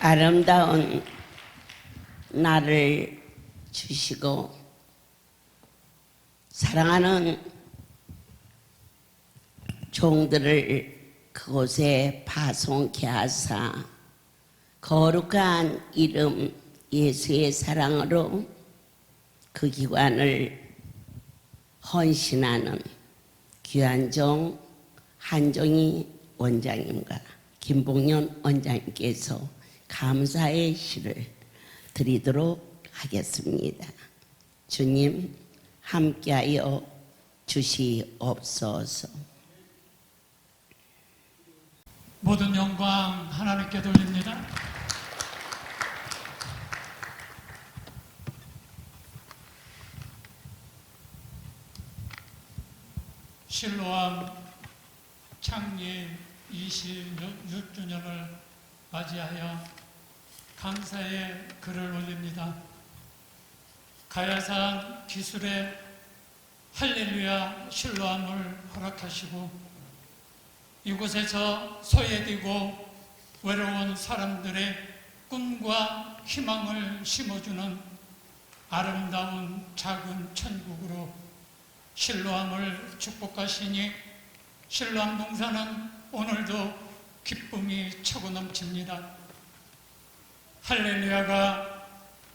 아름다운 날을 주시고 사랑하는 종들을 그곳에 파송케 하사 거룩한 이름 예수의 사랑으로 그 기관을 헌신하는 귀한 종 한종희 원장님과 김봉현 원장님께서 감사의 시를 드리도록 하겠습니다. 주님 함께하여 주시옵소서. 모든 영광 하나님께 돌립니다. 실로암 창립 26주년을 맞이하여 감사의 글을 올립니다. 가야산 기술의 할렐루야 실로암을 허락하시고 이곳에서 소외되고 외로운 사람들의 꿈과 희망을 심어주는 아름다운 작은 천국으로 실로암을 축복하시니 실로암 동사는 오늘도 기쁨이 차고 넘칩니다. 할렐루야가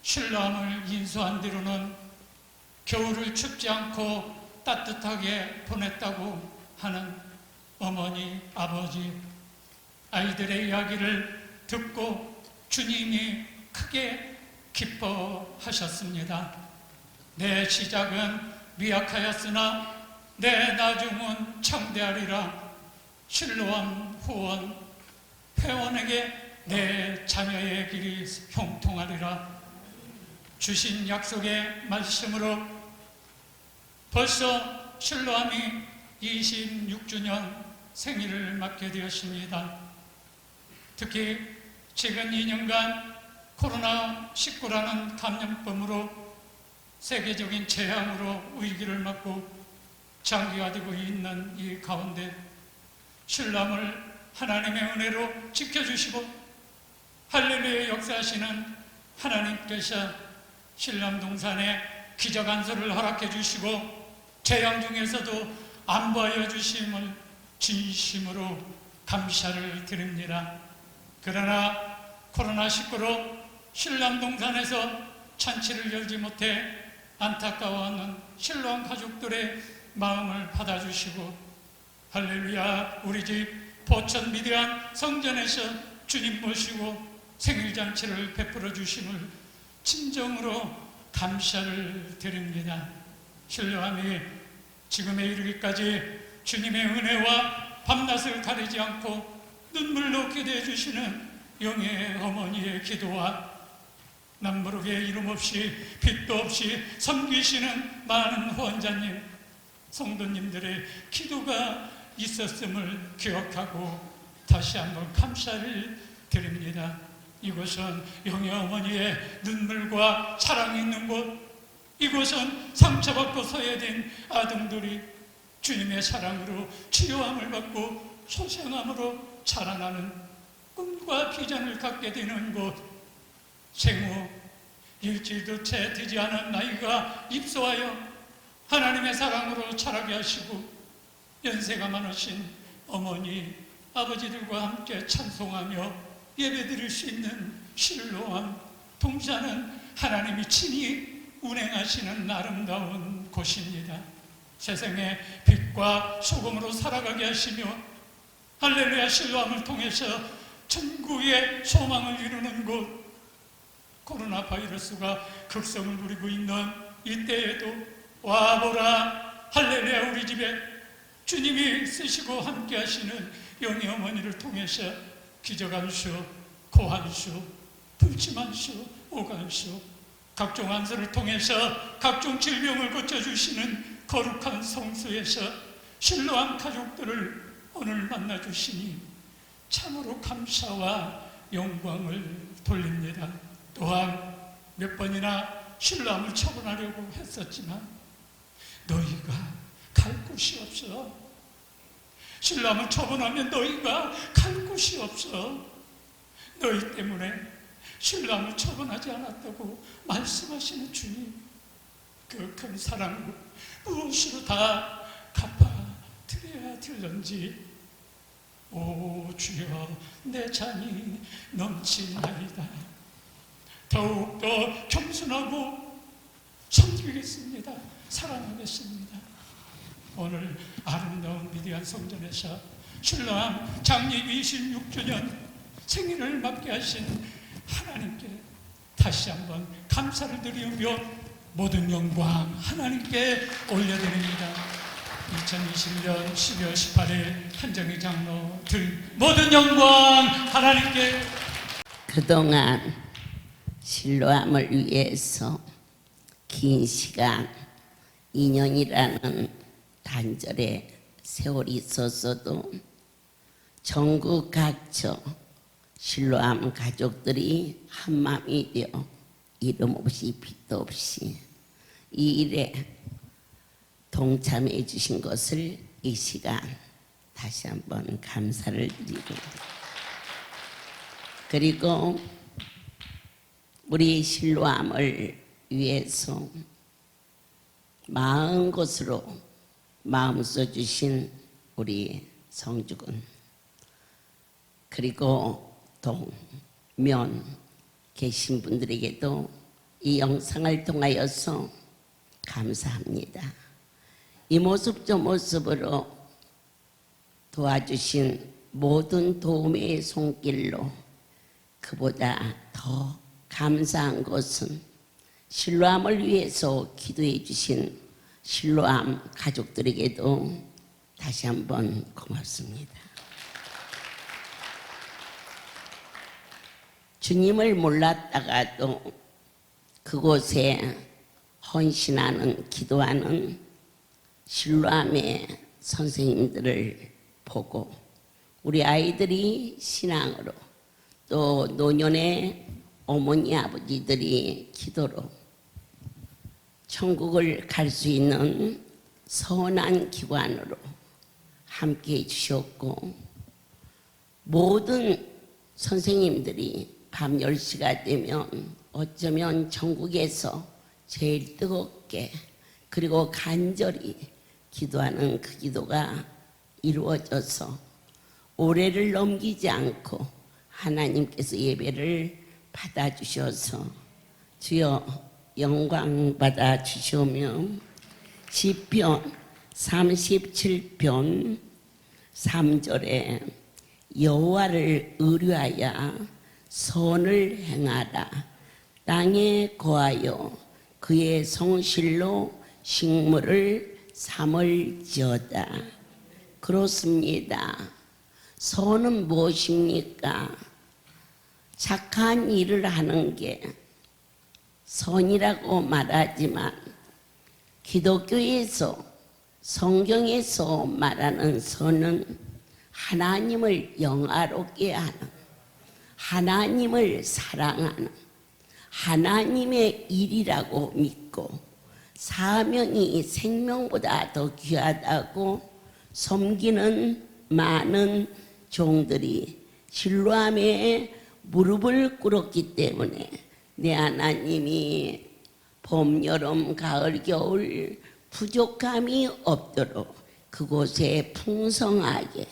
실로암을 인수한 뒤로는 겨울을 춥지 않고 따뜻하게 보냈다고 하는 어머니, 아버지, 아이들의 이야기를 듣고 주님이 크게 기뻐하셨습니다. 내 시작은 미약하였으나 내 나중은 창대하리라. 실로암 후원 회원에게 내 자녀의 길이 형통하리라. 주신 약속의 말씀으로 벌써 실로암이 26주년 생일을 맞게 되었습니다. 특히 최근 2년간 코로나19라는 감염병으로 세계적인 재앙으로 위기를 맞고 장기화되고 있는 이 가운데 실로암을 하나님의 은혜로 지켜주시고 할렐루야 역사하시는 하나님께서 실로암 동산에 기적 안수를 허락해 주시고 재앙 중에서도 안보하여 주심을 진심으로 감사를 드립니다. 그러나 코로나19로 실로암 동산에서 잔치를 열지 못해 안타까워하는 실로암 가족들의 마음을 받아주시고 할렐루야 우리 집 포천 미대한 성전에서 주님 모시고 생일잔치를 베풀어 주심을 진정으로 감사를 드립니다. 실로암이 지금에 이르기까지 주님의 은혜와 밤낮을 가리지 않고 눈물로 기도해 주시는 영의 어머니의 기도와 남부르게 이름 없이 빛도 없이 섬기시는 많은 후원자님, 성도님들의 기도가 있었음을 기억하고 다시 한번 감사를 드립니다. 이곳은 영의 어머니의 눈물과 사랑이 있는 곳, 이곳은 상처받고 소외된 아동들이 주님의 사랑으로 치료함을 받고 소생함으로 자라나는 꿈과 비전을 갖게 되는 곳, 생후 일주일도 채 되지 않은 나이가 입소하여 하나님의 사랑으로 자라게 하시고 연세가 많으신 어머니, 아버지들과 함께 찬송하며 예배드릴 수 있는 실로암 동산은 하나님이 친히 운행하시는 아름다운 곳입니다. 세상의 빛과 소금으로 살아가게 하시며 할렐루야 실로암을 통해서 천국의 소망을 이루는 곳, 코로나 바이러스가 극성을 누리고 있는 이때에도 와보라 할렐루야 우리 집에 주님이 쓰시고 함께 하시는 영의 어머니를 통해서 기적안수, 고안수, 불침안수, 오간수 각종 안수를 통해서 각종 질병을 고쳐주시는 거룩한 성수에서 실로암 가족들을 오늘 만나주시니 참으로 감사와 영광을 돌립니다. 또한 몇 번이나 실로암을 처분하려고 했었지만 너희가 갈 곳이 없어. 신랑을 처분하면 너희가 갈 곳이 없어. 너희 때문에 신랑을 처분하지 않았다고 말씀하시는 주님, 그 큰 사랑을 무엇으로 다 갚아드려야 될런지. 오 주여, 내 잔이 넘치나이다. 더욱더 겸손하고 섬기겠습니다. 사랑하겠습니다. 오늘 아름다운 위대한 성전에서 신랑 장립 26주년 생일을 맞게 하신 하나님께 다시 한번 감사를 드리며 모든 영광 하나님께 올려드립니다. 2020년 12월 18일 한정희 장로들 모든 영광 하나님께. 그동안 실로암을 위해서 긴 시간 2년이라는 단절의 세월이 있었어도 전국 각처 실로암 가족들이 한마음이 되어 이름 없이 빛도 없이 이 일에 동참해 주신 것을 이 시간 다시 한번 감사를 드리고, 그리고 우리 실로암을 위해서 마음 곳으로 마음 써주신 우리 성주군, 그리고 동면 계신 분들에게도 이 영상을 통하여서 감사합니다. 이 모습 저 모습으로 도와주신 모든 도움의 손길로 그보다 더 감사한 것은 실로암을 위해서 기도해 주신 실로암 가족들에게도 다시 한번 고맙습니다. 주님을 몰랐다가도 그곳에 헌신하는 기도하는 실로암의 선생님들을 보고 우리 아이들이 신앙으로 또 노년의 어머니 아버지들이 기도로 천국을 갈 수 있는 선한 기관으로 함께해 주셨고, 모든 선생님들이 밤 10시가 되면 어쩌면 전국에서 제일 뜨겁게 그리고 간절히 기도하는 그 기도가 이루어져서 올해를 넘기지 않고 하나님께서 예배를 받아주셔서 주여 영광 받아주시오며 시편 37편 3절에 여호와를 의뢰하여 선을 행하라. 땅에 거하여 그의 성실로 식물을 삼을지어다. 그렇습니다. 선은 무엇입니까? 착한 일을 하는 게 선이라고 말하지만 기독교에서 성경에서 말하는 선은 하나님을 영화롭게 하는, 하나님을 사랑하는 하나님의 일이라고 믿고 사명이 생명보다 더 귀하다고 섬기는 많은 종들이 실로암에 무릎을 꿇었기 때문에 내 하나님이 봄, 여름, 가을, 겨울 부족함이 없도록 그곳에 풍성하게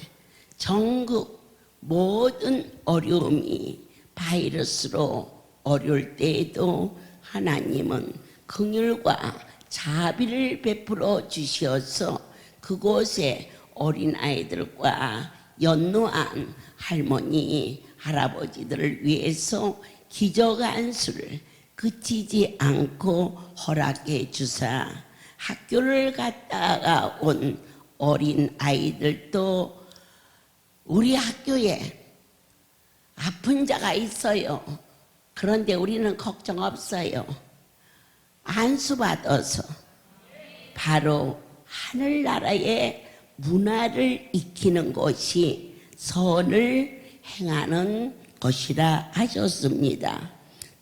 전국 모든 어려움이 바이러스로 어려울 때에도 하나님은 긍휼과 자비를 베풀어 주셔서 그곳에 어린아이들과 연노한 할머니, 할아버지들을 위해서 기적 안수를 그치지 않고 허락해 주사 학교를 갔다가 온 어린 아이들도 우리 학교에 아픈 자가 있어요. 그런데 우리는 걱정 없어요. 안수받아서 바로 하늘나라의 문화를 익히는 것이 선을 행하는 것이라 하셨습니다.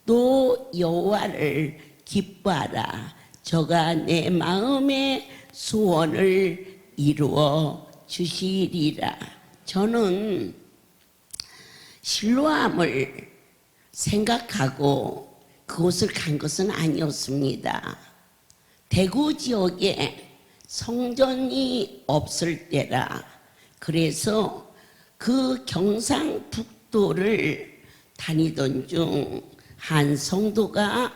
또 여호와를 기뻐하라. 저가 내 마음의 소원을 이루어 주시리라. 저는 실로암을 생각하고 그곳을 간 것은 아니었습니다. 대구 지역에 성전이 없을 때라 그래서 그 경상북도를 다니던 중 한 성도가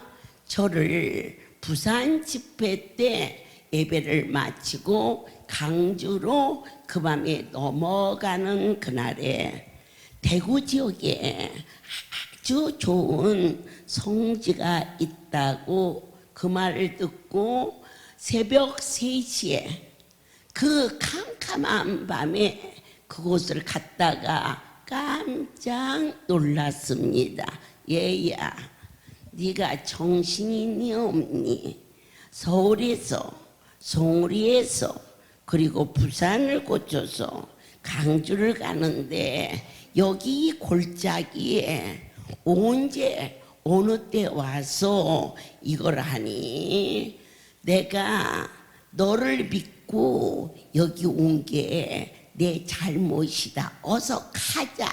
저를 부산 집회 때 예배를 마치고 강주로 그 밤에 넘어가는 그날에 대구 지역에 아주 좋은 성지가 있다고 그 말을 듣고 새벽 3시에 그 캄캄한 밤에 그곳을 갔다가 깜짝 놀랐습니다. 얘야, 네가 정신이니 없니? 서울에서 송리에서 그리고 부산을 거쳐서 강주를 가는데 여기 이 골짜기에 언제 어느 때 와서 이걸 하니? 내가 너를 믿고 여기 온 게 내 잘못이다. 어서 가자.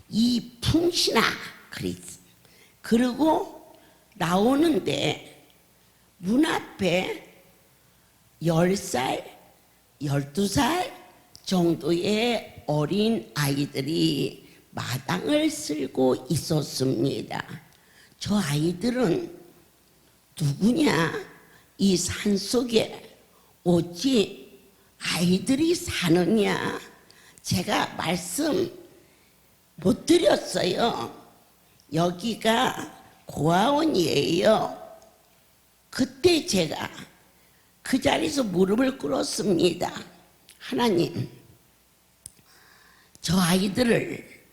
이 풍신아. 그랬어. 그리고 나오는데 문 앞에 10살, 12살 정도의 어린 아이들이 마당을 쓸고 있었습니다. 저 아이들은 누구냐? 이 산속에 어찌 아이들이 사느냐? 제가 말씀 못 드렸어요. 여기가 고아원이에요. 그때 제가 그 자리에서 무릎을 꿇었습니다. 하나님, 저 아이들을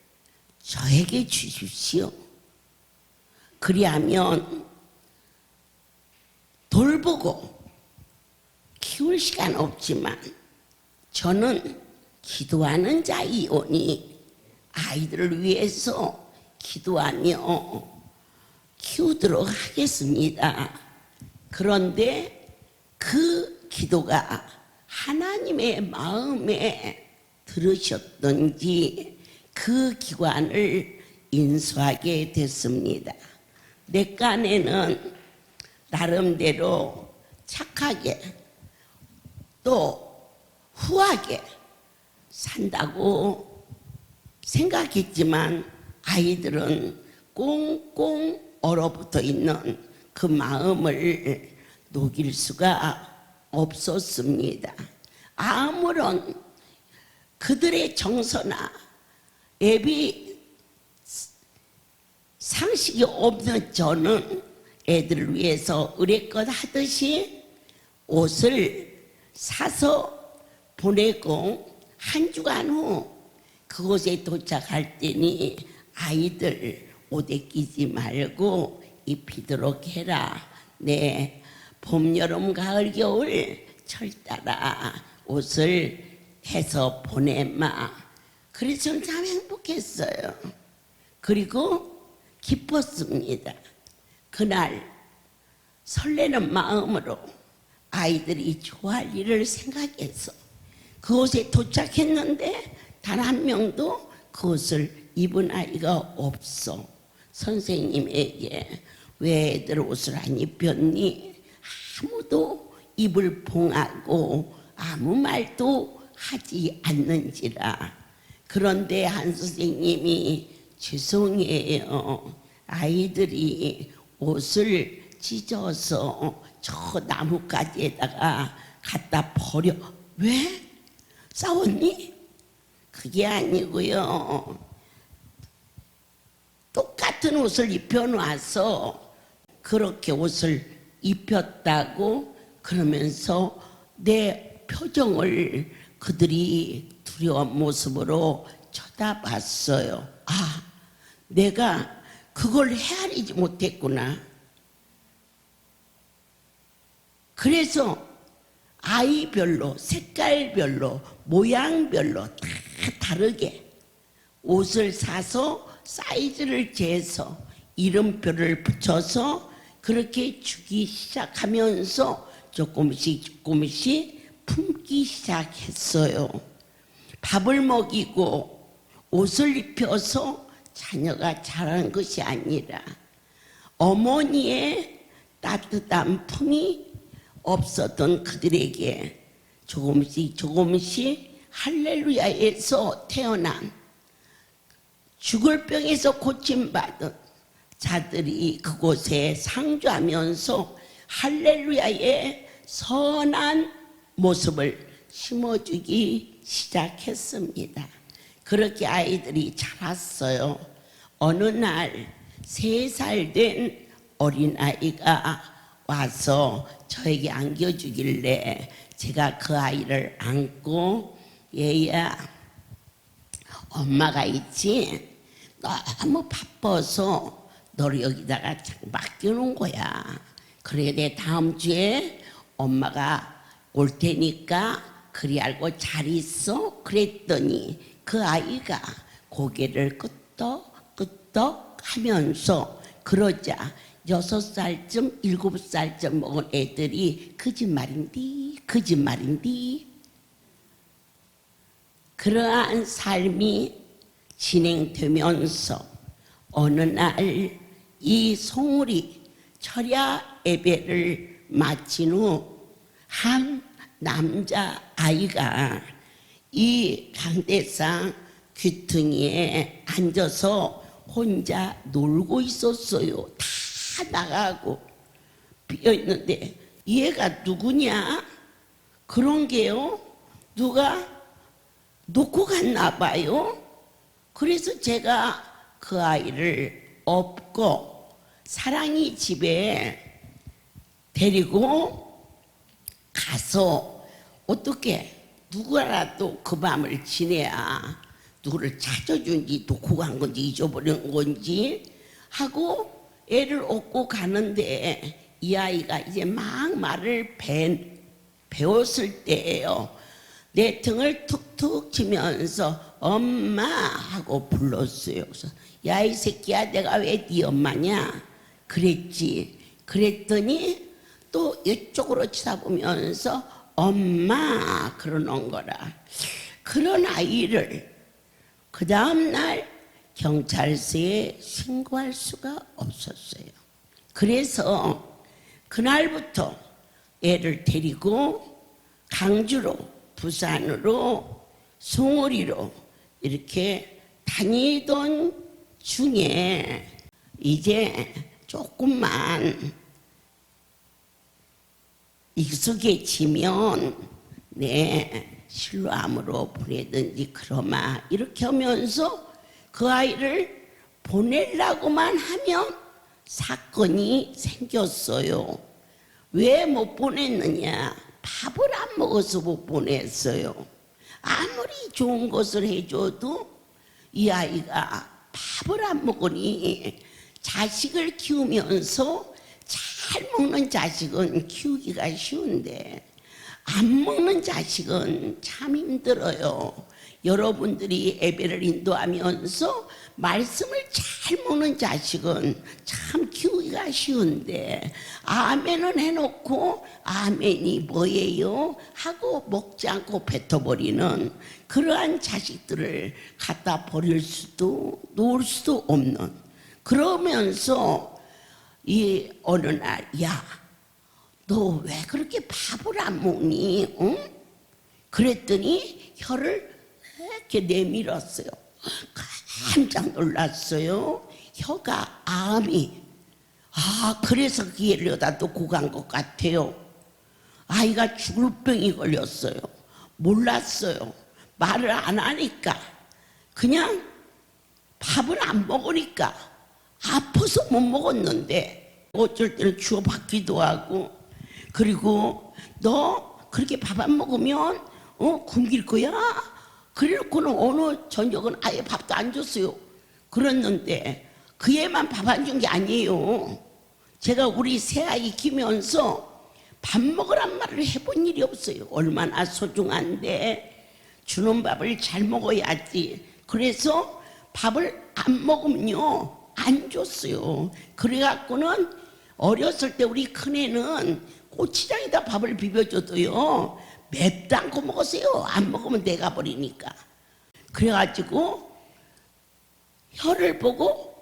저에게 주십시오. 그리하면 돌보고 키울 시간 없지만 저는 기도하는 자이오니 아이들을 위해서 기도하며 키우도록 하겠습니다. 그런데 그 기도가 하나님의 마음에 들으셨던지 그 기관을 인수하게 됐습니다. 내 깐에는 나름대로 착하게 또 후하게 산다고 생각했지만 아이들은 꽁꽁 얼어붙어 있는 그 마음을 녹일 수가 없었습니다. 아무런 그들의 정서나 예비 상식이 없는 저는 애들을 위해서 의뢰껏 하듯이 옷을 사서 보내고 한 주간 후 그곳에 도착할 때니 아이들 옷에 끼지 말고 입히도록 해라. 네, 봄, 여름, 가을, 겨울 철 따라 옷을 해서 보내마. 그래서 저는 참 행복했어요. 그리고 기뻤습니다. 그날 설레는 마음으로 아이들이 좋아할 일을 생각해서 그곳에 도착했는데 단 한 명도 그것을 입은 아이가 없어. 선생님에게 왜 애들 옷을 안 입혔니? 아무도 입을 봉하고 아무 말도 하지 않는지라. 그런데 한 선생님이 죄송해요. 아이들이 옷을 찢어서 저 나뭇가지에다가 갖다 버려. 왜? 싸웠니? 그게 아니고요. 똑같은 옷을 입혀놔서 그렇게 옷을 입혔다고 그러면서 내 표정을 그들이 두려운 모습으로 쳐다봤어요. 아, 내가 그걸 헤아리지 못했구나. 그래서 아이별로, 색깔별로, 모양별로 다 다르게 옷을 사서 사이즈를 재서 이름표를 붙여서 그렇게 주기 시작하면서 조금씩 품기 시작했어요. 밥을 먹이고 옷을 입혀서 자녀가 자란 것이 아니라 어머니의 따뜻한 품이 없었던 그들에게 조금씩 조금씩 할렐루야에서 태어난 죽을 병에서 고침받은 자들이 그곳에 상주하면서 할렐루야의 선한 모습을 심어주기 시작했습니다. 그렇게 아이들이 자랐어요. 어느 날 3살 된 어린아이가 와서 저에게 안겨주길래 제가 그 아이를 안고 얘야 엄마가 있지? 너무 바빠서 너를 여기다가 맡겨놓은 거야. 그래 내 다음 주에 엄마가 올 테니까 그리 알고 잘 있어? 그랬더니 그 아이가 고개를 끄덕끄덕 하면서 그러자 6살쯤 7살쯤 먹은 애들이 거짓말인디 그러한 삶이 진행되면서 어느 날 이 송울이 철야 예배를 마친 후 한 남자 아이가 이 강대상 귀퉁이에 앉아서 혼자 놀고 있었어요. 다 나가고 비어있는데 얘가 누구냐? 그런 게요. 누가 놓고 갔나 봐요. 그래서 제가 그 아이를 업고 사랑이 집에 데리고 가서 어떻게 누구라도 그 밤을 지내야 누구를 찾아준지 놓고 간 건지 잊어버린 건지 하고 애를 업고 가는데 이 아이가 이제 막 말을 배웠을 때예요. 내 등을 툭툭 치면서 엄마 하고 불렀어요. 그래서 야 이 새끼야 내가 왜 네 엄마냐 그랬지. 그랬더니 또 이쪽으로 쳐다보면서 엄마 그러는 거라. 그런 아이를 그 다음날 경찰서에 신고할 수가 없었어요. 그래서 그날부터 애를 데리고 강주로 부산으로 송어리로 이렇게 다니던 중에 이제 조금만 익숙해지면 실로암으로 보내든지 그러마 이렇게 하면서 그 아이를 보내려고만 하면 사건이 생겼어요. 왜 못 보냈느냐? 밥을 안 먹어서 못 보냈어요. 아무리 좋은 것을 해줘도 이 아이가 밥을 안 먹으니 자식을 키우면서 잘 먹는 자식은 키우기가 쉬운데 안 먹는 자식은 참 힘들어요. 여러분들이 예배를 인도하면서 말씀을 잘 먹는 자식은 참 키우기가 쉬운데 아멘은 해놓고 아멘이 뭐예요? 하고 먹지 않고 뱉어버리는 그러한 자식들을 갖다 버릴 수도 놓을 수도 없는 그러면서 이 어느 날 야 너 왜 그렇게 밥을 안 먹니? 응? 그랬더니 혀를 이렇게 내밀었어요. 깜짝 놀랐어요. 혀가 암이 그래서 기회를 놓고 간 것 같아요. 아이가 죽을 병이 걸렸어요. 몰랐어요. 말을 안 하니까 그냥 밥을 안 먹으니까 아파서 못 먹었는데 어쩔 때는 주워받기도 하고 그리고 너 그렇게 밥 안 먹으면 굶길 거야? 그래놓고는 어느 저녁은 아예 밥도 안 줬어요. 그랬는데 그 애만 밥 안 준 게 아니에요. 제가 우리 새아이 키우면서 밥 먹으란 말을 해본 일이 없어요. 얼마나 소중한데 주는 밥을 잘 먹어야지. 그래서 밥을 안 먹으면요 안 줬어요. 그래갖고는 어렸을 때 우리 큰애는 고추장에다 밥을 비벼줘도요 맵도 않고 먹었어요. 안 먹으면 내가 버리니까. 그래가지고 혀를 보고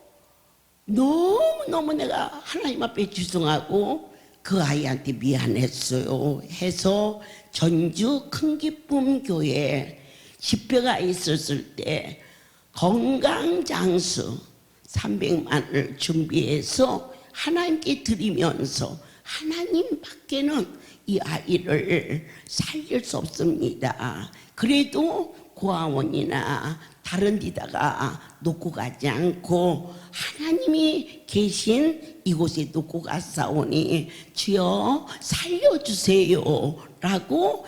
너무너무 내가 하나님 앞에 죄송하고 그 아이한테 미안했어요 해서 전주 큰기쁨 교회에 집회가 있었을 때 건강장수 300만을 준비해서 하나님께 드리면서 하나님밖에는 이 아이를 살릴 수 없습니다. 그래도 고아원이나 다른 데다가 놓고 가지 않고 하나님이 계신 이곳에 놓고 갔사오니 주여 살려주세요 라고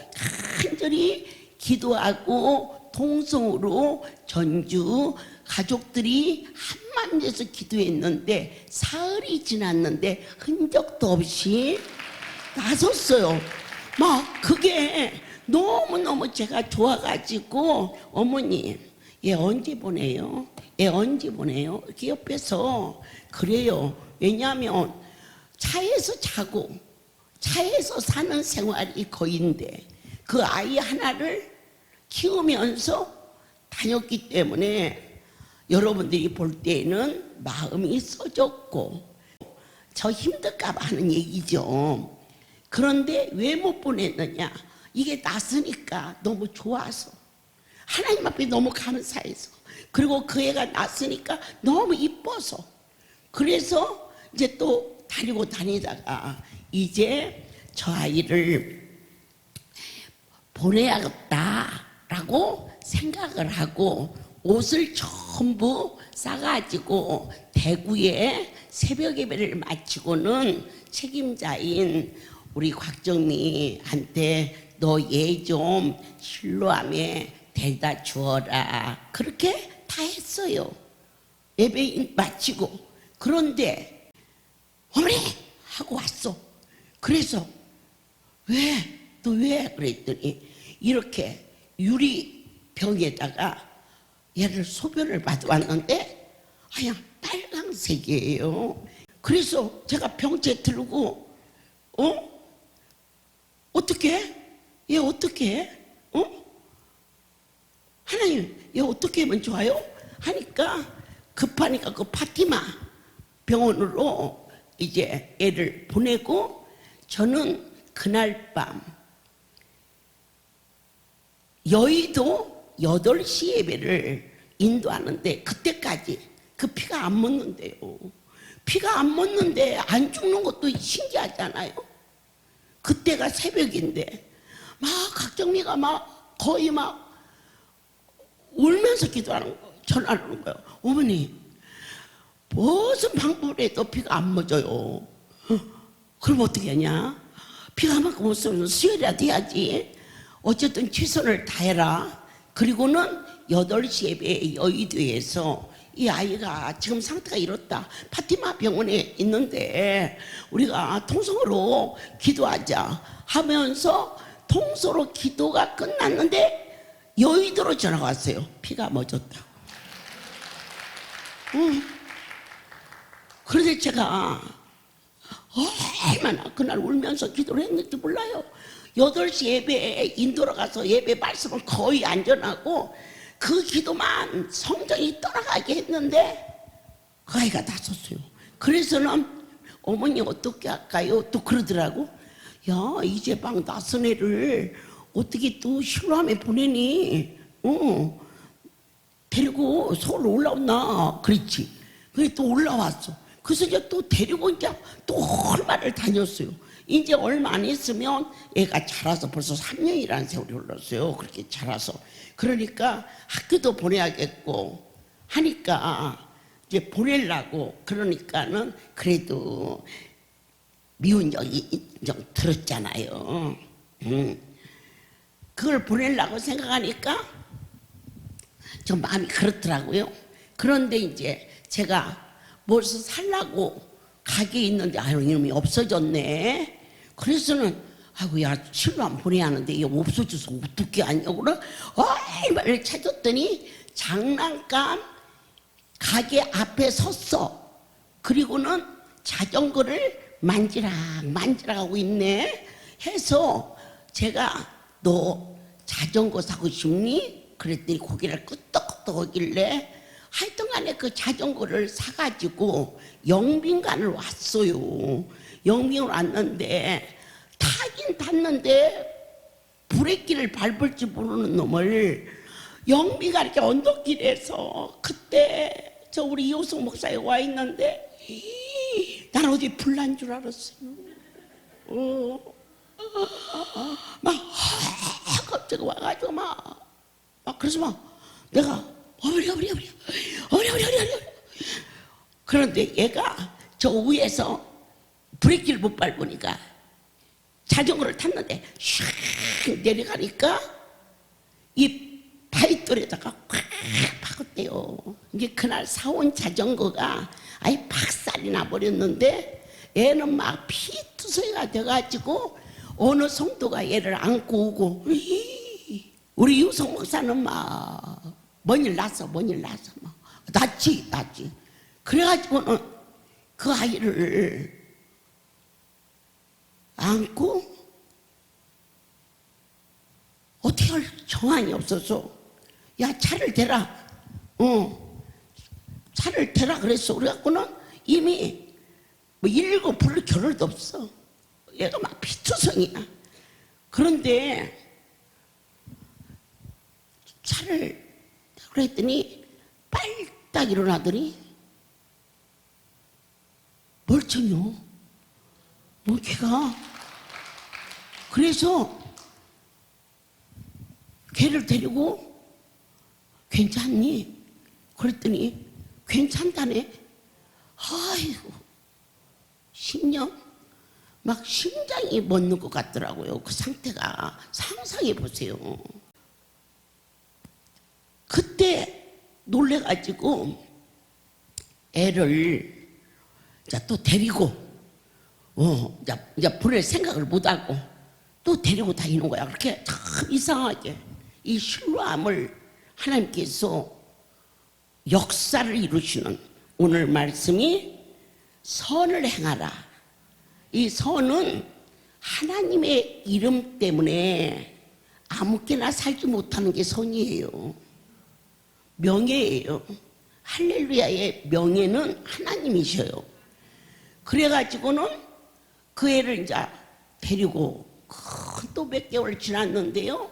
간절히 기도하고 통성으로 전주 가족들이 한마음 돼서 기도했는데 사흘이 지났는데 흔적도 없이 나섰어요. 막 그게 너무너무 제가 좋아가지고 어머니 얘 언제 보내요? 얘 언제 보내요? 이렇게 옆에서 그래요. 왜냐하면 차에서 자고 차에서 사는 생활이 거의인데 그 아이 하나를 키우면서 다녔기 때문에 여러분들이 볼 때에는 마음이 써졌고 저 힘들까봐 하는 얘기죠. 그런데 왜 못 보냈느냐? 이게 낯으니까 너무 좋아서 하나님 앞에 너무 감사해서 그리고 그 애가 낯으니까 너무 이뻐서 그래서 이제 또 다니고 다니다가 이제 저 아이를 보내야겠다라고 생각을 하고 옷을 전부 싸가지고 대구에 새벽 예배를 마치고는 책임자인 우리 곽정미한테 너 얘 좀 실로암에 데려다 주어라 그렇게 다 했어요. 예배 마치고 그런데 어머니 하고 왔어. 그래서 왜? 너 왜? 그랬더니 이렇게 유리병에다가 얘를 소변을 받아왔는데 그냥 빨강색이에요. 그래서 제가 병째 들고 어떻게? 얘 어떻게? 하나님 얘 어떻게 하면 좋아요? 하니까 급하니까 그 파티마 병원으로 이제 애를 보내고 저는 그날 밤 여의도 8시 예배를 인도하는데 그때까지 그 피가 안 멎는데요. 피가 안 멎는데 안 죽는 것도 신기하잖아요. 그때가 새벽인데 막 각정미가 막 거의 막 울면서 기도하는 거예요. 전화를 하는 거예요. 어머니 무슨 방법을 해도 피가 안 멎어요. 그럼 어떻게 하냐? 피가 만큼 없으면 수혈이라도 해야지. 어쨌든 최선을 다해라. 그리고는 8시 예배에 여의도에서 이 아이가 지금 상태가 이렇다. 파티마 병원에 있는데 우리가 통성으로 기도하자 하면서 통성으로 기도가 끝났는데 여의도로 전화가 왔어요. 피가 멎었다고. 그런데 제가 얼마나 그날 울면서 기도를 했는지 몰라요. 8시 예배에 인도로 가서 예배 말씀을 거의 안 전하고 그 기도만 성전이 떠나가게 했는데 그 아이가 나섰어요. 그래서는 어머니 어떻게 할까요? 또 그러더라고. 야 이제 막 낯선 애를 어떻게 또 실로암에 보내니? 데리고 서울 올라왔나? 그랬지. 그래 또 올라왔어. 그래서 이제 또 데리고 이제 또 얼마를 다녔어요. 이제 얼마 안 있으면 애가 자라서 벌써 3년이라는 세월이 흘렀어요. 그렇게 자라서. 그러니까 학교도 보내야겠고 하니까 이제 보내려고 그러니까는 그래도 미운 적이 좀 들었잖아요. 그걸 보내려고 생각하니까 좀 마음이 그렇더라고요. 그런데 이제 제가 무엇을 살라고 가게에 있는데 아유 이놈이 없어졌네. 그래서는 아이고 야 실로암 보내야 하는데 이게 없어져서 어떻게 하냐고 얼마를 찾았더니 장난감 가게 앞에 섰어. 그리고는 자전거를 만지락 하고 있네 해서 제가 너 자전거 사고 싶니? 그랬더니 고개를 끄덕끄덕 하길래 하여튼간에 그 자전거를 사가지고 영빈관을 왔어요. 영빈을 왔는데 타긴 탔는데 브레이크를 밟을지 모르는 놈을 영빈가 이렇게 언덕길에서 그때 저 우리 이호성 목사에 와 있는데 난 어디 불난 줄 알았어요. 막 갑자기 와가지고 막 그래서 막 내가 어머니 그런데 얘가 저 위에서 브레이크를 못 밟으니까 자전거를 탔는데 슉 내려가니까 이 바위돌에다가 꽉 박았대요. 이게 그날 사온 자전거가 아예 박살이 나버렸는데 얘는 막 피투성이가 돼가지고 어느 성도가 얘를 안고 오고 우리 유성 목사는 막 뭔 일 났어 막 났지 그래가지고는 그 아이를 안고 어떻게 할 정한이 없어서 야 차를 대라 차를 대라 그랬어. 그래갖고는 이미 뭐 119 부를 겨를도 없어. 얘가 막 피투성이야. 그런데 차를 그랬더니 빨딱 일어나더니 멀쩡해요. 뭐 걔가 그래서 걔를 데리고 괜찮니? 그랬더니 괜찮다네. 아이고 10년 막 심장이 멎는 것 같더라고요. 그 상태가 상상해 보세요. 그때 놀래가지고 애를 또 데리고 이제 보낼 생각을 못하고 또 데리고 다니는 거야. 그렇게 참 이상하게 이 신뢰함을 하나님께서 역사를 이루시는 오늘 말씀이 선을 행하라. 이 선은 하나님의 이름 때문에 아무렇게나 살지 못하는 게 선이에요. 명예예요. 할렐루야의 명예는 하나님이셔요. 그래가지고는 그 애를 이제 데리고 또 몇 개월 지났는데요.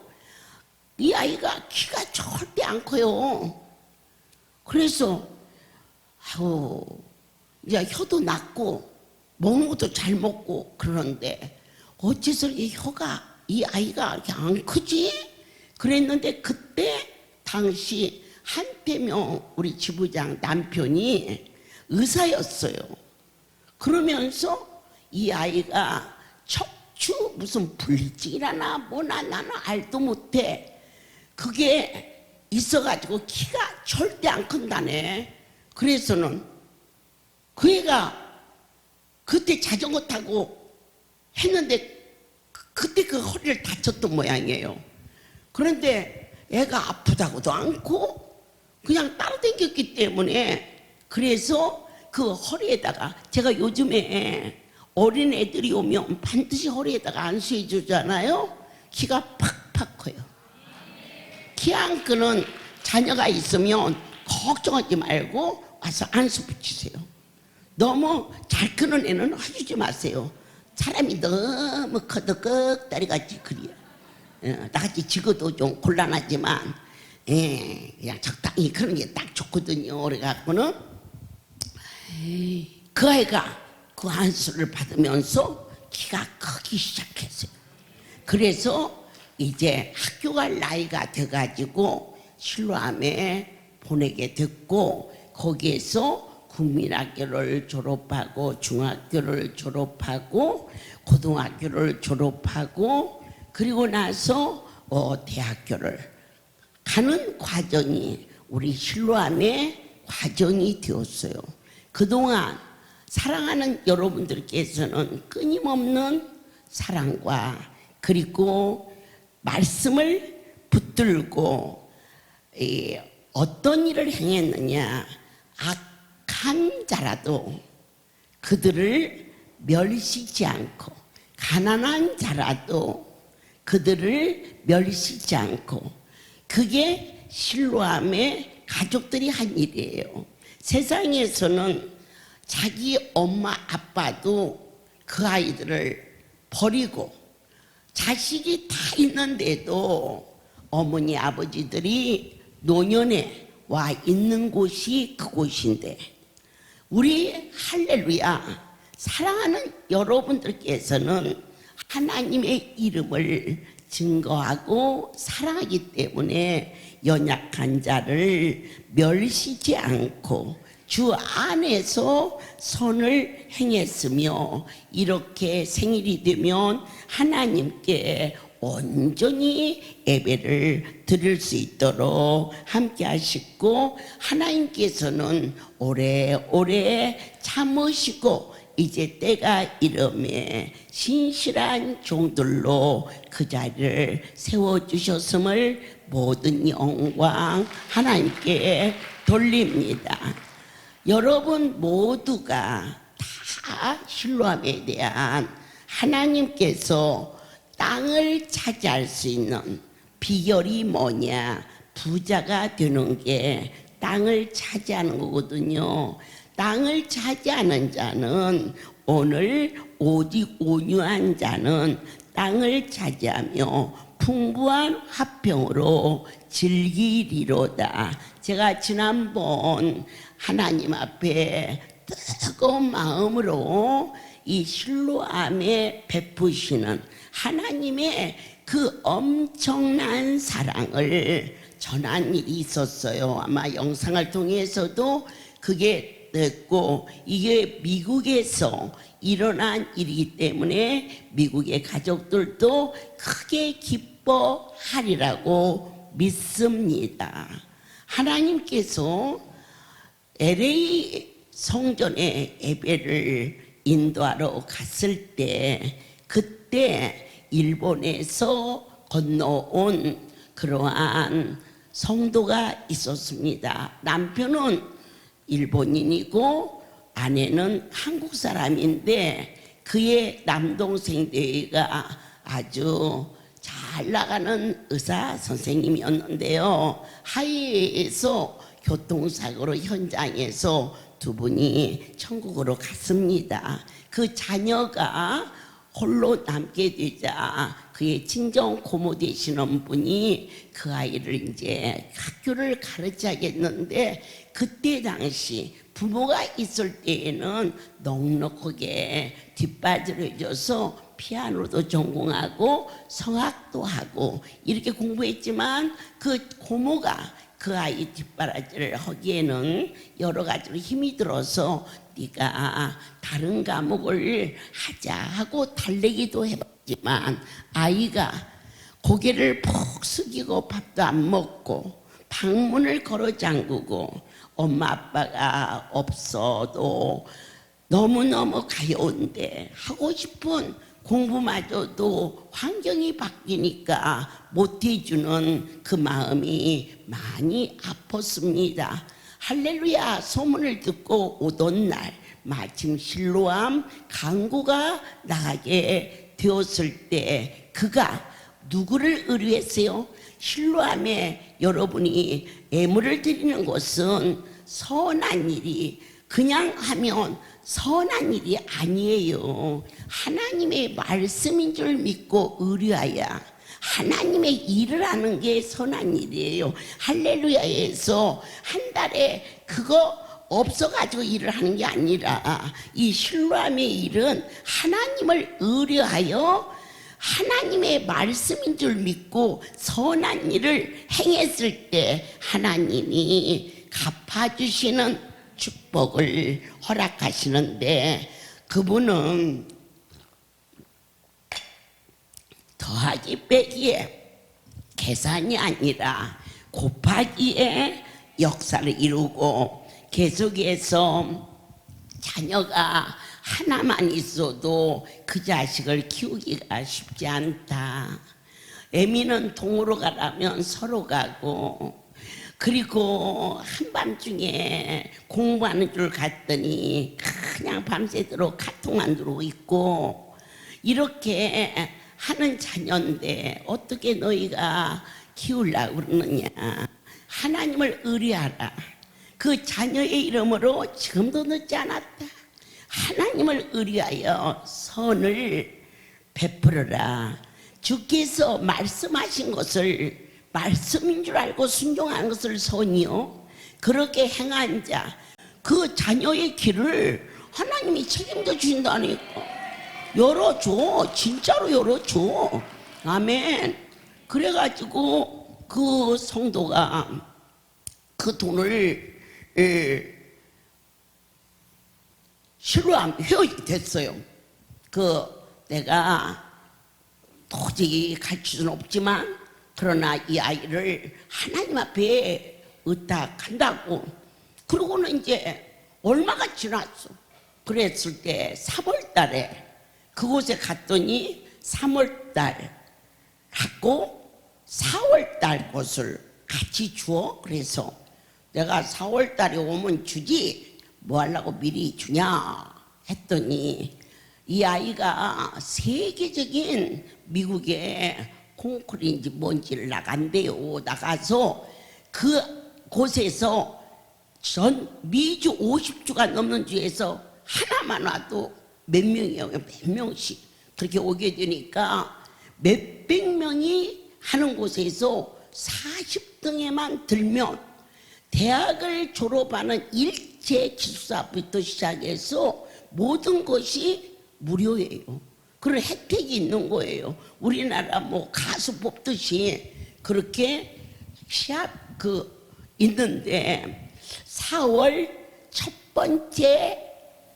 이 아이가 키가 절대 안 커요. 그래서 이제 혀도 낮고 먹는 것도 잘 먹고 그러는데 어째서 이 아이가 이렇게 안 크지? 그랬는데 그때 당시 한태명 우리 지부장 남편이 의사였어요. 그러면서 이 아이가 척추 무슨 불질이라나 뭐나 나는 알도 못해. 그게 있어가지고 키가 절대 안 큰다네. 그래서는 그 애가 그때 자전거 타고 했는데 그때 그 허리를 다쳤던 모양이에요. 그런데 애가 아프다고도 않고 그냥 따라다녔기 때문에 그래서 그 허리에다가 제가 요즘에 어린 애들이 오면 반드시 허리에다가 안수해 주잖아요. 키가 팍팍 커요. 키 안 크는 자녀가 있으면 걱정하지 말고 와서 안수 붙이세요. 너무 잘 크는 애는 해주지 마세요. 사람이 너무 커도 꺽다리같이 그래요. 나같이 지고도 좀 곤란하지만 그냥 적당히 그런 게 딱 좋거든요. 그래갖고는 그 아이가 그 안수를 받으면서 키가 크기 시작했어요. 그래서 이제 학교 갈 나이가 돼가지고 실로암에 보내게 됐고 거기에서 국민학교를 졸업하고 중학교를 졸업하고 고등학교를 졸업하고 그리고 나서 대학교를 가는 과정이 우리 실로암의 과정이 되었어요. 그동안 사랑하는 여러분들께서는 끊임없는 사랑과 그리고 말씀을 붙들고 어떤 일을 행했느냐. 악한 자라도 그들을 멸시지 않고 가난한 자라도 그들을 멸시지 않고 그게 실로암의 가족들이 한 일이에요. 세상에서는 자기 엄마 아빠도 그 아이들을 버리고 자식이 다 있는데도 어머니 아버지들이 노년에 와 있는 곳이 그곳인데, 우리 할렐루야 사랑하는 여러분들께서는 하나님의 이름을 증거하고 사랑하기 때문에 연약한 자를 멸시지 않고 주 안에서 선을 행했으며, 이렇게 생일이 되면 하나님께 온전히 예배를 드릴 수 있도록 함께 하시고, 하나님께서는 오래오래 참으시고 이제 때가 이름에 신실한 종들로 그 자리를 세워주셨음을 모든 영광 하나님께 돌립니다. 여러분 모두가 다 실로암에 대한 하나님께서 땅을 차지할 수 있는 비결이 뭐냐? 부자가 되는 게 땅을 차지하는 거거든요. 땅을 차지하는 자는, 오늘 오직 온유한 자는 땅을 차지하며 풍부한 화평으로 즐기리로다. 제가 지난번 하나님 앞에 뜨거운 마음으로 이 실로암에 베푸시는 하나님의 그 엄청난 사랑을 전한 일이 있었어요. 아마 영상을 통해서도 그게 됐고, 이게 미국에서 일어난 일이기 때문에 미국의 가족들도 크게 기뻐하리라고 믿습니다. 하나님께서 LA 성전에 예배를 인도하러 갔을 때, 그때 일본에서 건너온 그러한 성도가 있었습니다. 남편은 일본인이고 아내는 한국 사람인데, 그의 남동생 대가 아주 잘 나가는 의사 선생님이었는데요. 하이에서 교통사고로 현장에서 두 분이 천국으로 갔습니다. 그 자녀가 홀로 남게 되자 그의 친정 고모 되시는 분이 그 아이를 이제 학교를 가르쳐야겠는데, 그때 당시 부모가 있을 때에는 넉넉하게 뒷바지를 해줘서 피아노도 전공하고 성악도 하고 이렇게 공부했지만, 그 고모가 그 아이 뒷바라지를 하기에는 여러 가지로 힘이 들어서 네가 다른 과목을 하자 하고 달래기도 해봤지만, 아이가 고개를 푹 숙이고 밥도 안 먹고 방문을 걸어 잠그고 엄마 아빠가 없어도 너무너무 가여운데 하고 싶은 공부마저도 환경이 바뀌니까 못해주는 그 마음이 많이 아팠습니다. 할렐루야 소문을 듣고 오던 날 마침 실로암 강구가 나가게 되었을 때, 그가 누구를 의뢰했어요? 실로암에 여러분이 예물을 드리는 것은 선한 일이 그냥 하면 선한 일이 아니에요. 하나님의 말씀인 줄 믿고 의뢰하여 하나님의 일을 하는 게 선한 일이에요. 할렐루야에서 한 달에 그거 없어가지고 일을 하는 게 아니라, 이 실로암의 일은 하나님을 의뢰하여 하나님의 말씀인 줄 믿고 선한 일을 행했을 때 하나님이 갚아주시는 축복을 허락하시는데, 그분은 더하기 빼기에 계산이 아니라 곱하기에 역사를 이루고, 계속해서 자녀가 하나만 있어도 그 자식을 키우기가 쉽지 않다. 애미는 동으로 가라면 서로 가고, 그리고 한밤중에 공부하는 줄 갔더니 그냥 밤새도록 카톡만 들어오고 있고, 이렇게 하는 자녀인데 어떻게 너희가 키우려고 그러느냐. 하나님을 의뢰하라. 그 자녀의 이름으로 지금도 늦지 않았다. 하나님을 의뢰하여 선을 베풀어라. 주께서 말씀하신 것을 말씀인 줄 알고 순종하는 것을 선이요, 그렇게 행한 자, 그 자녀의 길을 하나님이 책임져 주신다니까. 열어줘. 진짜로 열어줘. 아멘. 그래가지고 그 성도가 그 돈을 실로암 회원이 됐어요. 내가 도저히 가르칠 수는 없지만 그러나 이 아이를 하나님 앞에 의탁한다고. 그러고는 이제 얼마가 지났어. 그랬을 때 3월 달에 그곳에 갔더니 3월 달 갖고 4월 달 것을 같이 주어. 그래서 내가 4월 달에 오면 주지 뭐 하려고 미리 주냐 했더니 이 아이가 세계적인 미국의 콩쿠르인지 뭔지를 나간대요. 나가서 그 곳에서 전 미주 50주가 넘는 주에서 하나만 와도 몇 명이에요. 몇 명씩 그렇게 오게 되니까 몇백 명이 하는 곳에서 40등에만 들면 대학을 졸업하는 일제 기숙사부터 시작해서 모든 것이 무료예요. 그런 혜택이 있는 거예요. 우리나라 뭐 가수 뽑듯이 그렇게 시합 있는데 4월 첫 번째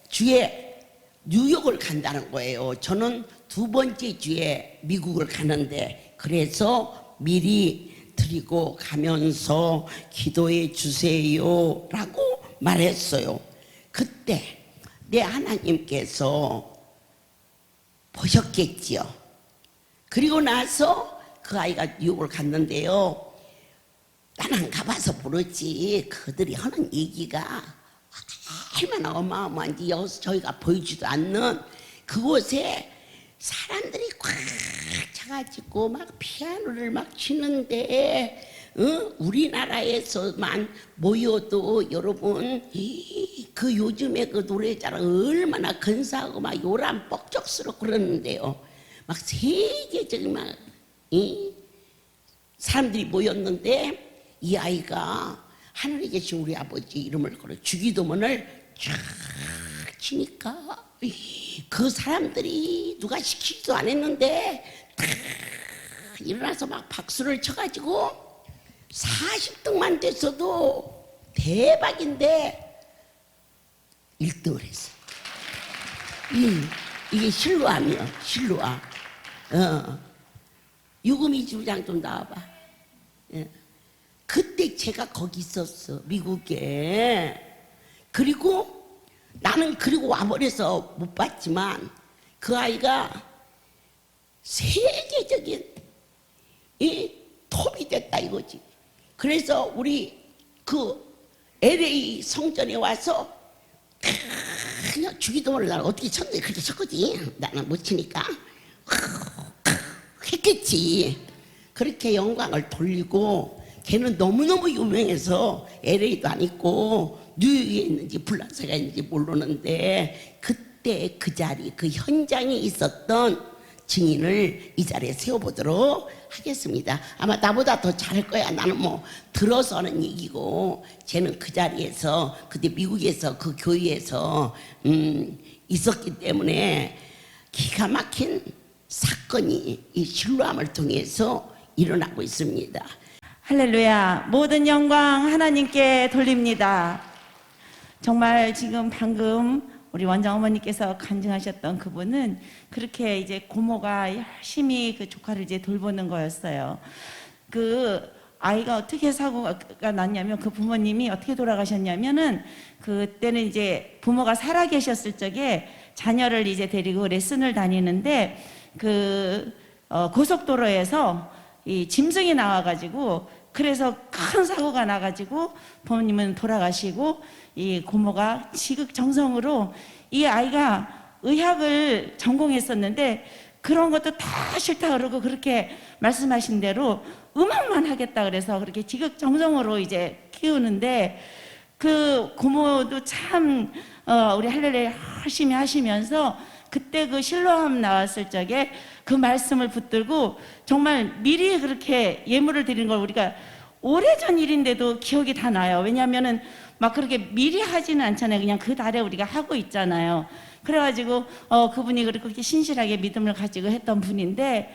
주에 뉴욕을 간다는 거예요. 저는 두 번째 주에 미국을 가는데 그래서 미리 드리고 가면서 기도해 주세요 라고 말했어요. 그때 내 하나님께서 보셨겠지요. 그리고 나서 그 아이가 뉴욕을 갔는데요, 나는 안 가봐서 모르지 그들이 하는 얘기가 얼마나 어마어마한지 저희가 보이지도 않는 그곳에 사람들이 꽉 차가지고 막 피아노를 막 치는데 우리나라에서만 모여도 여러분 그 요즘에 그 노래자랑 얼마나 근사하고 막 요란 뻑적스럽고 그러는데요, 막 세계적인 막 사람들이 모였는데 이 아이가 하늘에 계신 우리 아버지 이름을 걸어 주기도문을 쫙 치니까 그 사람들이 누가 시키지도 않았는데 다 일어나서 막 박수를 쳐가지고 40등만 됐어도 대박인데 1등을 했어. 이게 실로암이요. 실로암. 유금이 주장 좀 나와봐. 그때 제가 거기 있었어, 미국에. 그리고 나는 그리고 와버려서 못 봤지만 그 아이가 세계적인 이 톱이 됐다 이거지. 그래서 우리 LA 성전에 와서 그냥 주기도문을 나를 어떻게 쳤는지 그렇게 쳤거지. 나는 못 치니까 했겠지. 그렇게 영광을 돌리고, 걔는 너무너무 유명해서 LA도 안 있고 뉴욕에 있는지 플라사가 있는지 모르는데 그때 그 자리 그 현장에 있었던 증인을 이 자리에 세워보도록 하겠습니다. 아마 나보다 더 잘할 거야. 나는 뭐 들어서 하는 얘기고, 쟤는 그 자리에서 그때 미국에서 그 교회에서 있었기 때문에 기가 막힌 사건이 이 실로암을 통해서 일어나고 있습니다. 할렐루야. 모든 영광 하나님께 돌립니다. 정말 지금 방금 우리 원장 어머니께서 간증하셨던 그분은 그렇게 이제 고모가 열심히 그 조카를 이제 돌보는 거였어요. 그 아이가 어떻게 사고가 났냐면, 그 부모님이 어떻게 돌아가셨냐면은, 그때는 이제 부모가 살아 계셨을 적에 자녀를 이제 데리고 레슨을 다니는데 고속도로에서 이 짐승이 나와가지고, 그래서 큰 사고가 나가지고 부모님은 돌아가시고 이 고모가 지극정성으로, 이 아이가 의학을 전공했었는데 그런 것도 다 싫다 그러고 그렇게 말씀하신 대로 음악만 하겠다 그래서 그렇게 지극정성으로 이제 키우는데 그 고모도 참 우리 할렐루야 열심히 하시면서 그때 그 실로암 나왔을 적에 그 말씀을 붙들고 정말 미리 그렇게 예물을 드리는 걸 우리가 오래전 일인데도 기억이 다 나요. 왜냐하면은 막 그렇게 미리 하지는 않잖아요. 그냥 그 달에 우리가 하고 있잖아요. 그래가지고 그분이 그렇게 신실하게 믿음을 가지고 했던 분인데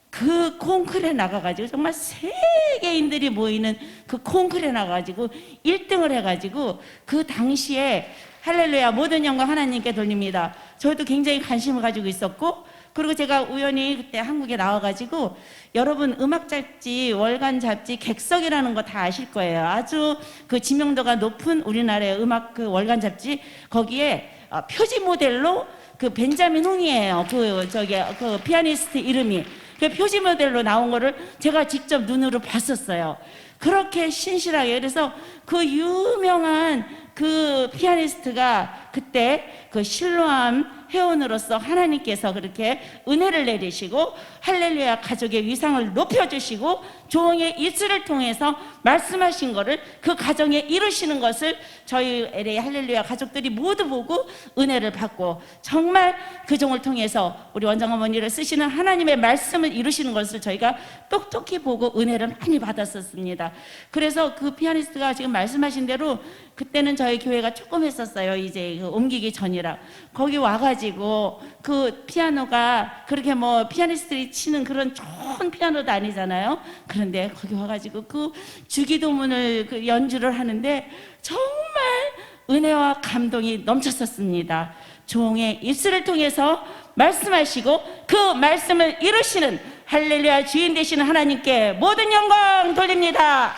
그 콩쿨에 나가가지고 정말 세계인들이 모이는 그 콩쿨에 나가가지고 1등을 해가지고 그 당시에 할렐루야 모든 영광 하나님께 돌립니다. 저도 굉장히 관심을 가지고 있었고 그리고 제가 우연히 그때 한국에 나와가지고 여러분 음악 잡지 월간 잡지 객석이라는 거 다 아실 거예요. 아주 그 지명도가 높은 우리나라의 음악 그 월간 잡지 거기에 표지 모델로 그 벤자민 홍이에요. 그 피아니스트 이름이 그 표지 모델로 나온 거를 제가 직접 눈으로 봤었어요. 그렇게 신실하게 그래서 그 유명한 그 피아니스트가 그때 그 실로암 회원으로서 하나님께서 그렇게 은혜를 내리시고 할렐루야 가족의 위상을 높여주시고 종의 입술을 통해서 말씀하신 거를 그 가정에 이루시는 것을 저희 LA 할렐루야 가족들이 모두 보고 은혜를 받고 정말 그 종을 통해서 우리 원장어머니를 쓰시는 하나님의 말씀을 이루시는 것을 저희가 똑똑히 보고 은혜를 많이 받았었습니다. 그래서 그 피아니스트가 지금 말씀하신 대로 그때는 저희 교회가 조금 했었어요. 이제 옮기기 전이라 거기 와가지고 그 피아노가 그렇게 뭐 피아니스트들이 치는 그런 좋은 피아노도 아니잖아요. 그런데 거기 와가지고 그 주기도문을 그 연주를 하는데 정말 은혜와 감동이 넘쳤었습니다. 종의 입술을 통해서 말씀하시고 그 말씀을 이루시는 할렐루야 주인 되시는 하나님께 모든 영광 돌립니다.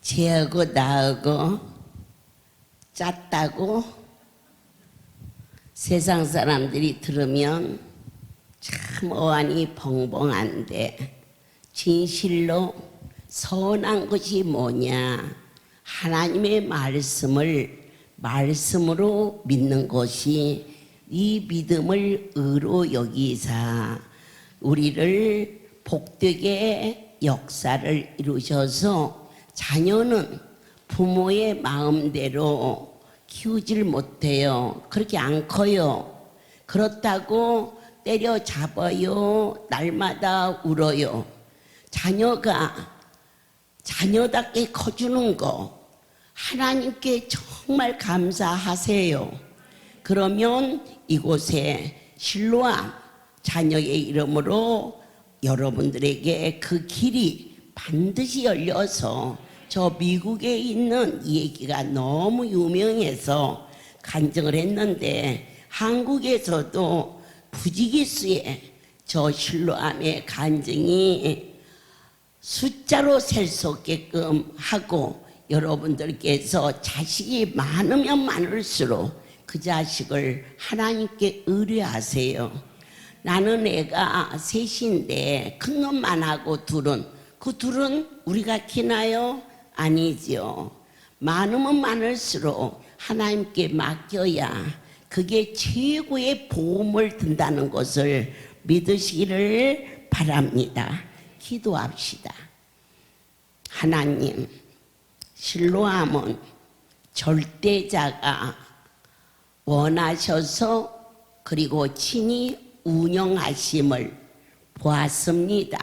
쟤하고 나하고 짰다고 세상 사람들이 들으면 참 어안이 벙벙한데 진실로 선한 것이 뭐냐? 하나님의 말씀으로 믿는 것이 이 믿음을 의로 여기사 우리를 복되게 역사를 이루셔서 자녀는 부모의 마음대로 키우질 못해요. 그렇게 안 커요. 그렇다고 때려잡아요. 날마다 울어요. 자녀가 자녀답게 커주는 거 하나님께 정말 감사하세요. 그러면 이곳에 실로암 자녀의 이름으로 여러분들에게 그 길이 반드시 열려서 저 미국에 있는 이 얘기가 너무 유명해서 간증을 했는데 한국에서도 부지기수에 저 실로암의 간증이 숫자로 셀 수 없게끔 하고 여러분들께서 자식이 많으면 많을수록 그 자식을 하나님께 의뢰하세요. 나는 애가 셋인데 큰 놈만 하고 그 둘은 우리가 키나요? 아니죠. 많으면 많을수록 하나님께 맡겨야 그게 최고의 보험을 든다는 것을 믿으시기를 바랍니다. 기도합시다. 하나님, 실로암은 절대자가 원하셔서 그리고 친히 운영하심을 보았습니다.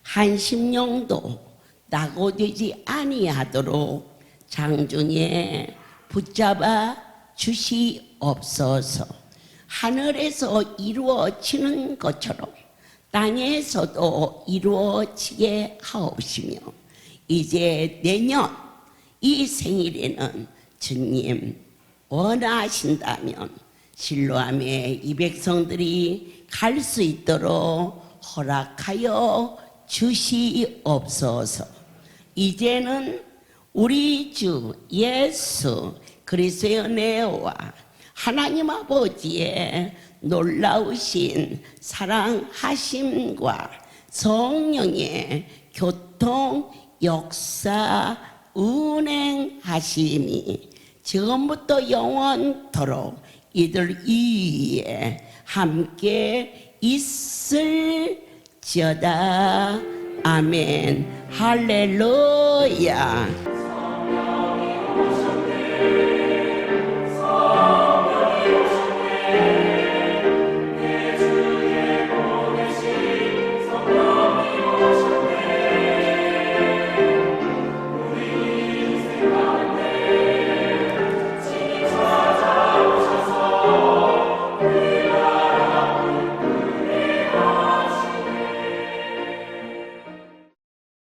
한 심령도 낙오되지 아니하도록 장중에 붙잡아 주시옵소서. 하늘에서 이루어지는 것처럼 땅에서도 이루어지게 하옵시며 이제 내년 이 생일에는 주님 원하신다면 실로암의 이 백성들이 갈 수 있도록 허락하여 주시옵소서. 이제는 우리 주 예수 그리스도의 은혜와 하나님 아버지의 놀라우신 사랑하심과 성령의 교통 역사 운행하심이 지금부터 영원토록 이들 위에 함께 있을지어다. 아멘. 할렐루야.